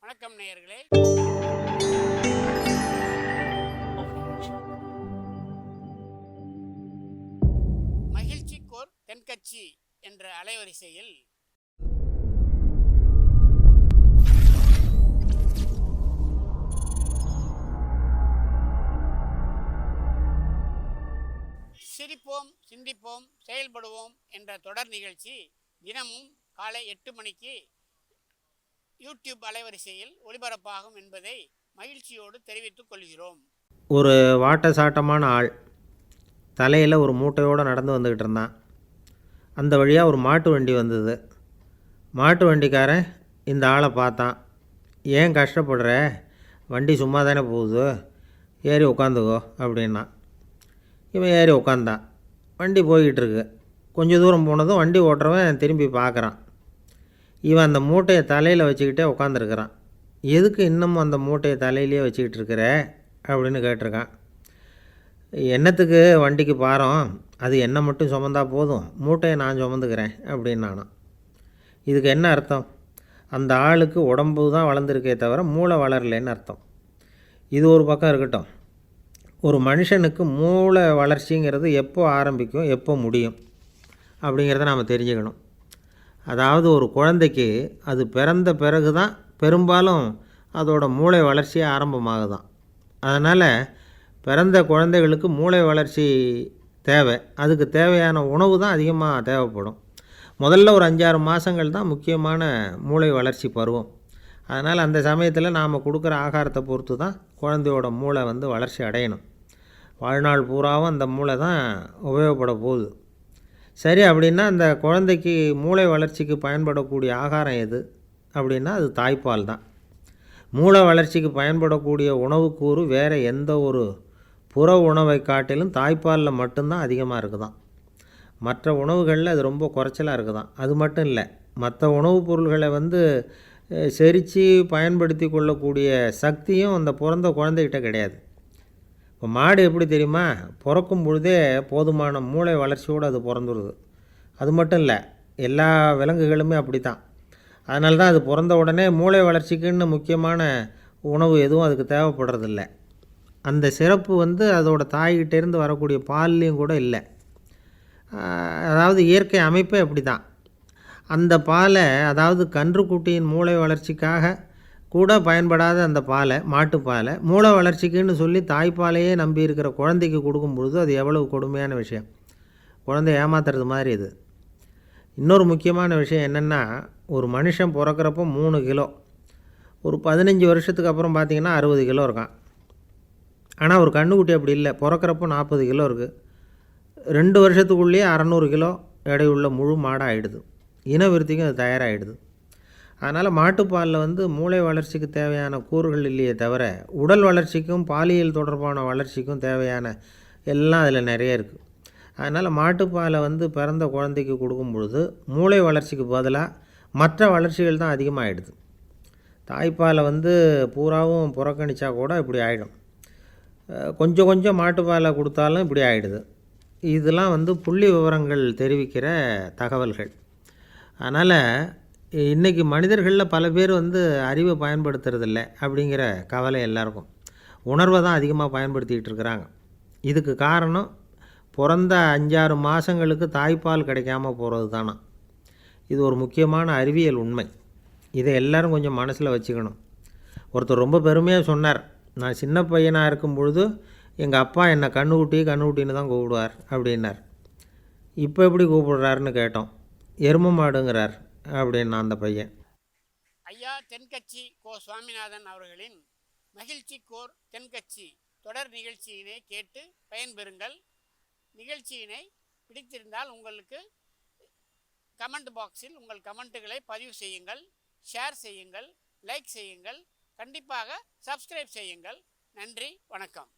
வணக்கம் நேயர்களே. மகிழ்ச்சிக்கோர் தென்கட்சி என்ற அலைவரிசையில் சிரிப்போம், சிந்திப்போம், செயல்படுவோம் என்ற தொடர் நிகழ்ச்சி தினமும் காலை 8 மணிக்கு யூடியூப் அலைவரிசையில் ஒளிபரப்பாகும் என்பதை மகிழ்ச்சியோடு தெரிவித்துக் கொள்கிறோம். ஒரு வாட்ட சாட்டமான ஆள் தலையில் ஒரு மூட்டையோடு நடந்து வந்துக்கிட்டு இருந்தான். அந்த வழியாக ஒரு மாட்டு வண்டி வந்தது. மாட்டு வண்டிக்காரன் இந்த ஆளை பார்த்தான். ஏன் கஷ்டப்படுற, வண்டி சும்மா தானே போகுது, ஏறி உட்காந்துக்கோ அப்படின்னா. இவன் ஏறி உட்காந்தான். வண்டி போய்கிட்டுருக்கு. கொஞ்சம் தூரம் போனதும் வண்டி ஓட்டுறவன் திரும்பி பார்க்குறான். இவன் அந்த மூட்டையை தலையில் வச்சுக்கிட்டே உட்காந்துருக்கிறான். எதுக்கு இன்னமும் அந்த மூட்டையை தலையிலே வச்சுக்கிட்டு இருக்கிற அப்படின்னு கேட்டிருக்கான். என்னத்துக்கு வண்டிக்கு பாரம், அது என்ன மட்டும் சுமந்தா போதும், மூட்டையை நான் சுமந்துக்கிறேன் அப்படின்னானான். இதுக்கு என்ன அர்த்தம்? அந்த ஆளுக்கு உடம்பு தான் வளர்ந்துருக்கே தவிர மூளை வளரலைன்னு அர்த்தம். இது ஒரு பக்கம் இருக்கட்டும். ஒரு மனுஷனுக்கு மூளை வளர்ச்சிங்கிறது எப்போ ஆரம்பிக்கும், எப்போ முடியும் அப்படிங்கிறத நாம் தெரிஞ்சுக்கணும். அதாவது ஒரு குழந்தைக்கு அது பிறந்த பிறகு தான் பெரும்பாலும் அதோட மூளை வளர்ச்சியே ஆரம்பமாகுதான். அதனால் பிறந்த குழந்தைகளுக்கு மூளை வளர்ச்சி தேவை. அதுக்கு தேவையான உணவு தான் அதிகமாக தேவைப்படும். முதல்ல ஒரு 5-6 மாதங்கள் தான் முக்கியமான மூளை வளர்ச்சி பருவம். அதனால் அந்த சமயத்தில் நாம் கொடுக்குற ஆகாரத்தை பொறுத்து தான் குழந்தையோட மூளை வளர்ச்சி அடையணும். வாழ்நாள் பூராவும் அந்த மூளை தான் உபயோகப்பட போகுது. சரி, அப்படின்னா அந்த குழந்தைக்கு மூளை வளர்ச்சிக்கு பயன்படக்கூடிய ஆகாரம் எது அப்படின்னா அது தாய்ப்பால் தான். மூளை வளர்ச்சிக்கு பயன்படக்கூடிய உணவுக்கூறு வேறு எந்த ஒரு புற உணவை காட்டிலும் தாய்ப்பாலில் மட்டும்தான் அதிகமாக இருக்குதான். மற்ற உணவுகளில் அது ரொம்ப குறைச்சலாக இருக்குதான். அது மட்டும் இல்லை, மற்ற உணவுப் பொருள்களை செரித்து பயன்படுத்தி கொள்ளக்கூடிய சக்தியும் அந்த பிறந்த குழந்தைகிட்ட கிடையாது. இப்போ மாடு எப்படி தெரியுமா, பிறக்கும் பொழுதே போதுமான மூளை வளர்ச்சியோடு அது பிறந்துடுது. அது மட்டும் இல்லை, எல்லா விலங்குகளுமே அப்படி தான். அதனால தான் அது பிறந்த உடனே மூளை வளர்ச்சிக்குன்னு முக்கியமான உணவு எதுவும் அதுக்கு தேவைப்படுறதில்ல. அந்த சிறப்பு அதோட தாய்கிட்டேருந்து வரக்கூடிய பால்லையும் கூட இல்லை. அதாவது இயற்கை அமைப்பே அப்படி தான். அந்த பாலை, அதாவது கன்றுக்குட்டியின் மூளை வளர்ச்சிக்காக கூட பயன்படாத அந்த பாலை, மாட்டுப்பாலை, மூளை வளர்ச்சிக்குன்னு சொல்லி தாய்ப்பாலையே நம்பி இருக்கிற குழந்தைக்கு கொடுக்கும் பொழுது அது எவ்வளவு கொடுமையான விஷயம். குழந்தை ஏமாத்துறது மாதிரி இது. இன்னொரு முக்கியமான விஷயம் என்னென்னா, ஒரு மனுஷன் பிறக்கிறப்போ 3 கிலோ, ஒரு 15 வருஷத்துக்கு அப்புறம் பார்த்திங்கன்னா 60 கிலோ இருக்கான். ஆனால் ஒரு கன்றுக்குட்டி அப்படி இல்லை, பிறக்கிறப்போ 40 கிலோ இருக்குது. 2 வருஷத்துக்குள்ளேயே 600 கிலோ எடையுள்ள முழு மாடாக ஆகிடுது. இனவிருத்திக்கும் அது தயாராகிடுது. அதனால் மாட்டுப்பாலில் மூளை வளர்ச்சிக்கு தேவையான கூறுகள் இல்லையே தவிர உடல் வளர்ச்சிக்கும் பாலியல் தொடர்பான வளர்ச்சிக்கும் தேவையான எல்லாம் அதில் நிறைய இருக்குது. அதனால் மாட்டுப்பாலை பிறந்த குழந்தைக்கு கொடுக்கும் பொழுது மூளை வளர்ச்சிக்கு பதிலாக மற்ற வளர்ச்சிகள் தான் அதிகமாகிடுது. தாய்ப்பாலை பூராவும் புறக்கணித்தா கூட இப்படி ஆகிடும். கொஞ்சம் கொஞ்சம் மாட்டுப்பாலை கொடுத்தாலும் இப்படி ஆகிடுது. இதெல்லாம் புள்ளி விவரங்கள் தெரிவிக்கிற தகவல்கள். அதனால் இன்றைக்கி மனிதர்களில் பல பேர் அறிவை பயன்படுத்துறதில்ல அப்படிங்கிற கவலை எல்லாருக்கும். உணர்வை தான் அதிகமாக பயன்படுத்திகிட்டு இருக்கிறாங்க. இதுக்கு காரணம் பிறந்த 5-6 மாதங்களுக்கு தாய்ப்பால் கிடைக்காம போகிறது தானா. இது ஒரு முக்கியமான அறிவியல் உண்மை. இதை எல்லோரும் கொஞ்சம் மனசில் வச்சுக்கணும். ஒருத்தர் ரொம்ப பெருமையாக சொன்னார், நான் சின்ன பையனாக இருக்கும் பொழுது எங்கள் அப்பா என்னை கண்ணுக்குட்டின்னு தான் கூப்பிடுவார் அப்படின்னார். இப்போ எப்படி கூப்பிடுறாருன்னு கேட்டோம். எரும மாடுங்கிறார் அப்படின்னா அந்த பையன். ஐயா தென்கட்சி கோ சுவாமிநாதன் அவர்களின் மகிழ்ச்சிக்கோர் தென்கட்சி தொடர் நிகழ்ச்சியினை கேட்டு பயன்பெறுங்கள். நிகழ்ச்சியினை பிடித்திருந்தால் உங்களுக்கு கமெண்ட் பாக்ஸில் உங்கள் கமெண்ட்டுகளை பதிவு செய்யுங்கள், ஷேர் செய்யுங்கள், லைக் செய்யுங்கள், கண்டிப்பாக சப்ஸ்கிரைப் செய்யுங்கள். நன்றி, வணக்கம்.